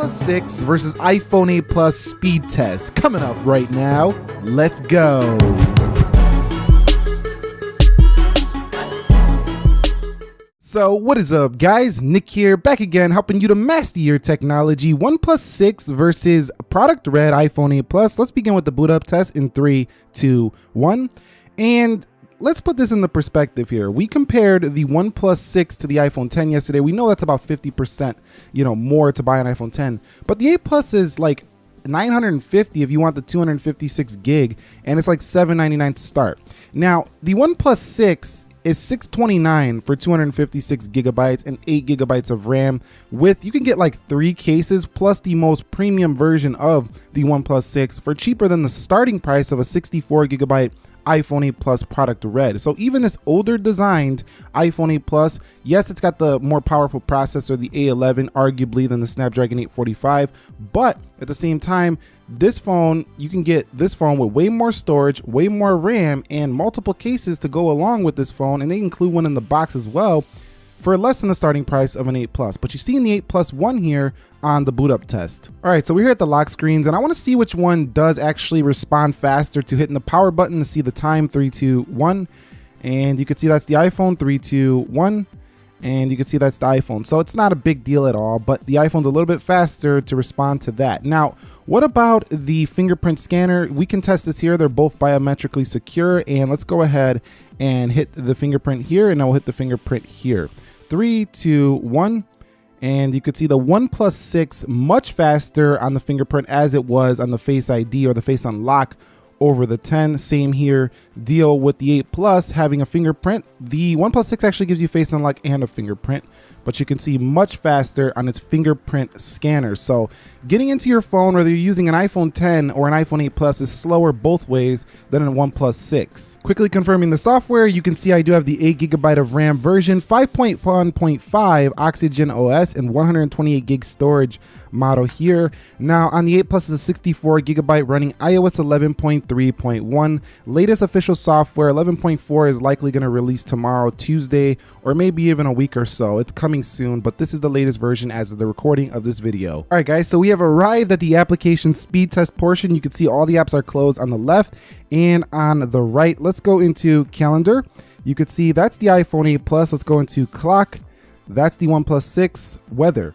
OnePlus 6 versus iPhone 8 Plus speed test coming up right now. Let's go. So what is up, guys? Nick here, back again, helping you to master your technology. OnePlus 6 versus Product Red iPhone 8 Plus. Let's begin with the boot up test in 3, 2, 1. And let's put this into perspective here. We compared the OnePlus 6 to the iPhone 10 yesterday. We know that's about 50%, more to buy an iPhone 10. But the 8 Plus is like $950 if you want the 256 gig, and it's like $799 to start. Now, the OnePlus 6 is $629 for 256 gigabytes and 8 gigabytes of RAM with, you can get like 3 cases plus the most premium version of the OnePlus 6 for cheaper than the starting price of a 64 gigabyte iPhone 8 Plus Product Red. So even this older designed iPhone 8 Plus, yes, it's got the more powerful processor, the A11, arguably, than the Snapdragon 845, but at the same time, this phone, you can get this phone with way more storage, way more RAM, and multiple cases to go along with this phone, and they include one in the box as well, for less than the starting price of an 8 Plus. But you see in the 8 Plus 1 here on the boot up test. All right, so we're here at the lock screens, and I want to see which one does actually respond faster to hitting the power button to see the time. 3, 2, 1, and you can see that's the iPhone. 3, 2, 1, and you can see that's the iPhone. So it's not a big deal at all, but the iPhone's a little bit faster to respond to that. Now, what about the fingerprint scanner? We can test this here. They're both biometrically secure, and let's go ahead and hit the fingerprint here, and then we'll hit the fingerprint here. 3, 2, 1, and you could see the OnePlus 6 much faster on the fingerprint as it was on the Face ID or the Face Unlock over the 10. Same here, deal with the 8 Plus having a fingerprint. The OnePlus 6 actually gives you Face Unlock and a fingerprint, but you can see much faster on its fingerprint scanner. So getting into your phone, whether you're using an iPhone 10 or an iPhone 8 Plus, is slower both ways than a OnePlus 6. Quickly confirming the software, you can see I do have the 8 GB of RAM version, 5.1.5 Oxygen OS, and 128 gig storage model here. Now on the 8 Plus is a 64 GB running iOS 11.3.1. Latest official software 11.4 is likely going to release tomorrow, Tuesday, or maybe even a week or so. It's coming soon, but this is the latest version as of the recording of this video. All right, guys, so we have arrived at the application speed test portion. You can see all the apps are closed on the left and on the right. Let's go into calendar. You could see that's the iPhone 8 Plus. Let's go into clock. That's the OnePlus 6. Weather.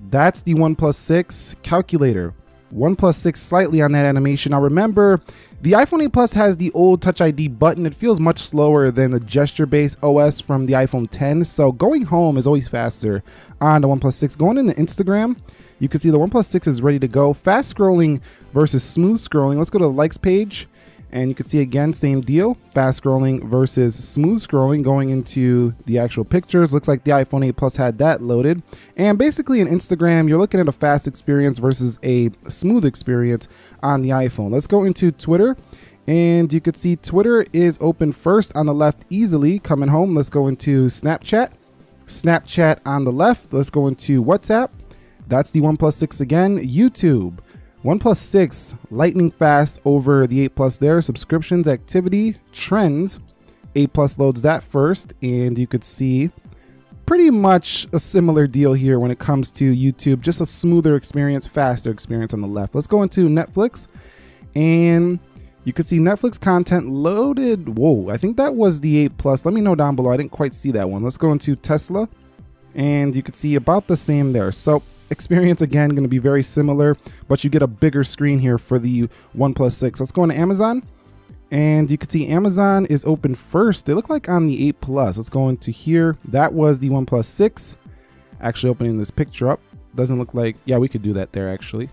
That's the OnePlus 6. Calculator. OnePlus 6 slightly on that animation. Now remember, the iPhone 8 Plus has the old Touch ID button. It feels much slower than the gesture-based OS from the iPhone 10. So going home is always faster on the OnePlus 6. Going into Instagram, you can see the OnePlus 6 is ready to go. Fast scrolling versus smooth scrolling. Let's go to the likes page. And you can see again, same deal, fast scrolling versus smooth scrolling. Going into the actual pictures, looks like the iPhone 8 Plus had that loaded. And basically in Instagram, you're looking at a fast experience versus a smooth experience on the iPhone. Let's go into Twitter. And you could see Twitter is open first on the left easily. Coming home, let's go into Snapchat. Snapchat on the left. Let's go into WhatsApp. That's the OnePlus 6 again. YouTube. OnePlus 6, lightning fast over the 8 Plus there. Subscriptions, activity, trends. 8 Plus loads that first, and you could see pretty much a similar deal here when it comes to YouTube. Just a smoother experience, faster experience on the left. Let's go into Netflix, and you could see Netflix content loaded. Whoa, I think that was the 8 Plus. Let me know down below. I didn't quite see that one. Let's go into Tesla, and you could see about the same there. So experience again going to be very similar, but you get a bigger screen here for the OnePlus 6. Let's go into Amazon, and you can see Amazon is open first. They look like on the 8 Plus. Let's go into here. That was the OnePlus 6. Actually opening this picture up. Doesn't look like, yeah, we could do that there actually.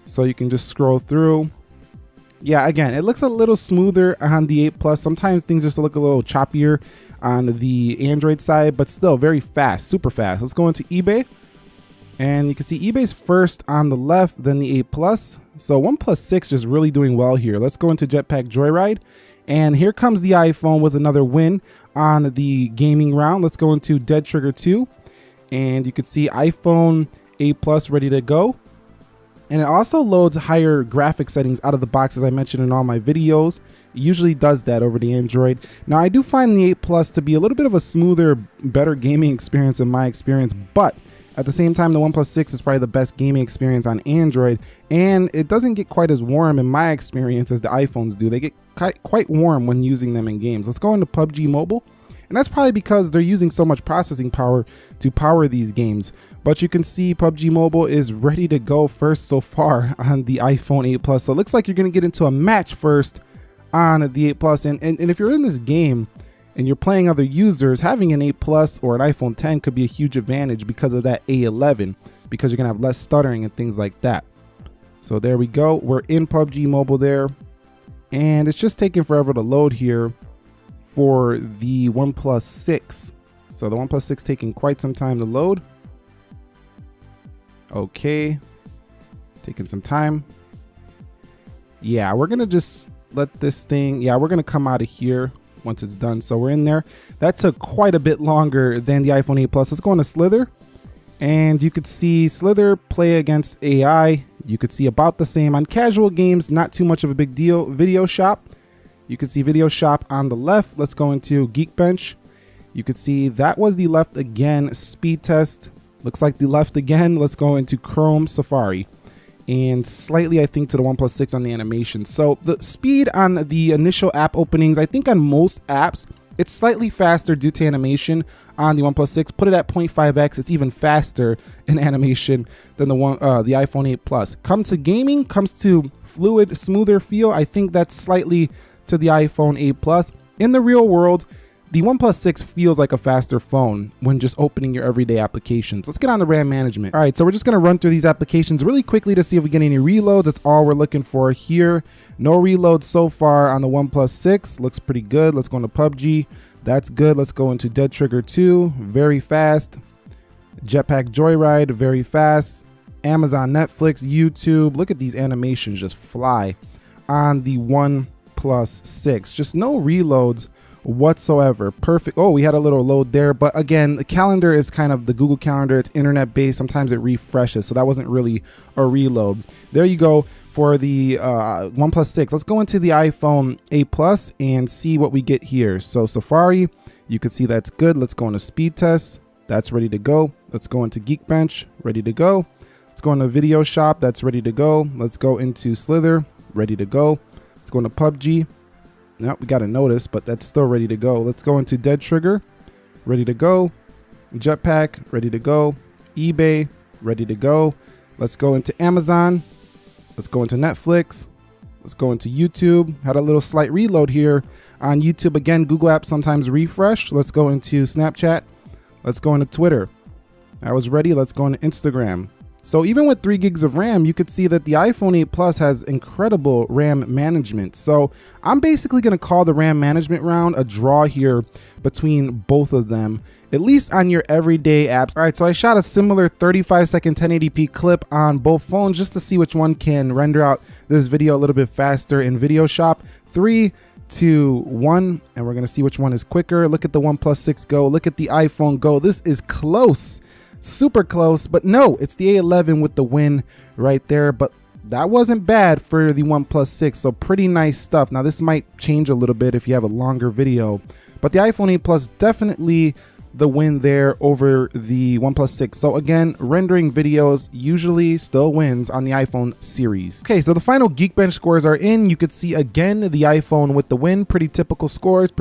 So you can just scroll through. Yeah, again, it looks a little smoother on the 8 Plus. Sometimes things just look a little choppier on the Android side, but still very fast, super fast. Let's go into eBay. And you can see eBay's first on the left, then the 8 Plus. So OnePlus 6 just really doing well here. Let's go into Jetpack Joyride. And here comes the iPhone with another win on the gaming round. Let's go into Dead Trigger 2. And you can see iPhone 8 Plus ready to go. And it also loads higher graphic settings out of the box, as I mentioned in all my videos. It usually does that over the Android. Now, I do find the 8 Plus to be a little bit of a smoother, better gaming experience in my experience, but At the same time, the OnePlus 6 is probably the best gaming experience on Android, and it doesn't get quite as warm in my experience as the iPhones do. They get quite warm when using them in games. Let's go into PUBG Mobile, and that's probably because they're using so much processing power to power these games. But you can see PUBG Mobile is ready to go first so far on the iPhone 8 Plus. So it looks like you're going to get into a match first on the 8 Plus, and if you're in this game and you're playing other users, having an 8 Plus or an iPhone 10 could be a huge advantage because of that A11, because you're gonna have less stuttering and things like that. So there we go, we're in PUBG Mobile there, and it's just taking forever to load here for the OnePlus 6. So the OnePlus 6 taking quite some time to load. Okay, taking some time. Yeah, we're gonna just let this thing, we're gonna come out of here once it's done. So we're in there. That took quite a bit longer than the iPhone 8 Plus. Let's go into Slither, and you could see Slither play against AI. You could see about the same on casual games, not too much of a big deal. Video Shop, you could see Video Shop on the left. Let's go into Geekbench. You could see that was the left again. Speed Test looks like the left again. Let's go into Chrome, Safari, and slightly, I think, to the OnePlus 6 on the animation. So the speed on the initial app openings, I think on most apps, it's slightly faster due to animation on the OnePlus 6. Put it at 0.5x, it's even faster in animation than the iPhone 8 Plus. Comes to gaming, comes to fluid, smoother feel, I think that's slightly to the iPhone 8 Plus. In the real world, the OnePlus 6 feels like a faster phone when just opening your everyday applications. Let's get on the RAM management. All right, so we're just gonna run through these applications really quickly to see if we get any reloads. That's all we're looking for here. No reloads so far on the OnePlus 6. Looks pretty good. Let's go into PUBG. That's good. Let's go into Dead Trigger 2. Very fast. Jetpack Joyride. Very fast. Amazon, Netflix, YouTube. Look at these animations just fly on the OnePlus 6. Just no reloads whatsoever. Perfect. Oh, we had a little load there, but again, the calendar is kind of the Google Calendar. It's internet based. Sometimes it refreshes, so that wasn't really a reload. There you go for the OnePlus 6. Let's go into the iPhone 8 Plus and see what we get here. So Safari, you can see that's good. Let's go into Speed Test. That's ready to go. Let's go into Geekbench. Ready to go. Let's go into Video Shop. That's ready to go. Let's go into Slither. Ready to go. Let's go into PUBG. Now we got a notice, but that's still ready to go. Let's go into Dead Trigger, ready to go. Jetpack, ready to go. eBay, ready to go. Let's go into Amazon. Let's go into Netflix. Let's go into YouTube. Had a little slight reload here on YouTube. Again, Google apps sometimes refresh. Let's go into Snapchat. Let's go into Twitter. I was ready. Let's go into Instagram. So even with 3 gigs of RAM, you could see that the iPhone 8 Plus has incredible RAM management. So I'm basically going to call the RAM management round a draw here between both of them, at least on your everyday apps. All right, so I shot a similar 35-second 1080p clip on both phones just to see which one can render out this video a little bit faster in Video Shop. 3, 2, 1, and we're going to see which one is quicker. Look at the OnePlus 6 Go. Look at the iPhone Go. This is close. Super close, but no, it's the A11 with the win right there. But that wasn't bad for the OnePlus 6, so pretty nice stuff. Now this might change a little bit if you have a longer video, but the iPhone 8 Plus definitely the win there over the OnePlus 6. So again, rendering videos usually still wins on the iPhone series. Okay, so the final Geekbench scores are in. You could see again the iPhone with the win. Pretty typical scores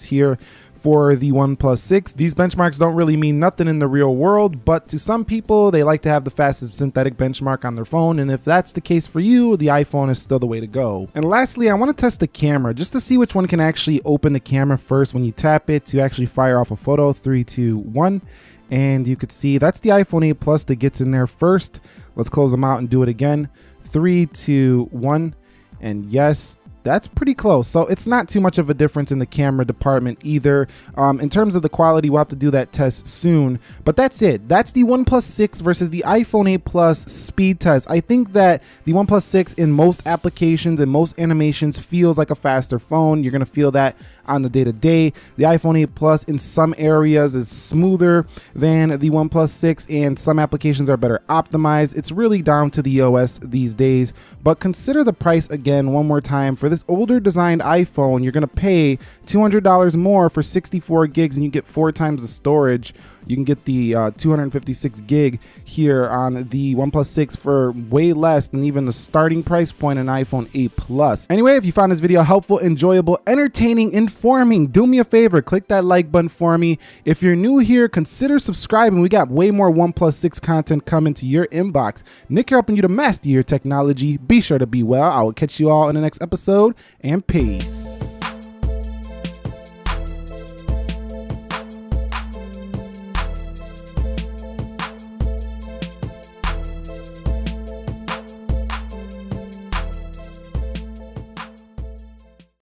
here for the OnePlus 6. These benchmarks don't really mean nothing in the real world, but to some people, they like to have the fastest synthetic benchmark on their phone, and if that's the case for you, the iPhone is still the way to go. And lastly, I want to test the camera just to see which one can actually open the camera first when you tap it to actually fire off a photo. 3, 2, 1. And you could see that's the iPhone 8 Plus that gets in there first. Let's close them out and do it again. 3, 2, 1. And yes, that's pretty close. So it's not too much of a difference in the camera department either. In terms of the quality, we'll have to do that test soon. But that's it. That's the OnePlus 6 versus the iPhone 8 Plus speed test. I think that the OnePlus 6 in most applications and most animations feels like a faster phone. You're going to feel that on the day-to-day. The iPhone 8 Plus in some areas is smoother than the OnePlus 6, and some applications are better optimized. It's really down to the OS these days. But consider the price again one more time. For this older designed iPhone, you're going to pay $200 more for 64 gigs and you get 4 times the storage. You can get the 256 gig here on the OnePlus 6 for way less than even the starting price point in iPhone 8 Plus. Anyway, if you found this video helpful, enjoyable, entertaining, informing, do me a favor, click that like button for me. If you're new here, consider subscribing. We got way more OnePlus 6 content coming to your inbox. Nick here helping you to master your technology. Be sure to be well. I will catch you all in the next episode, and peace.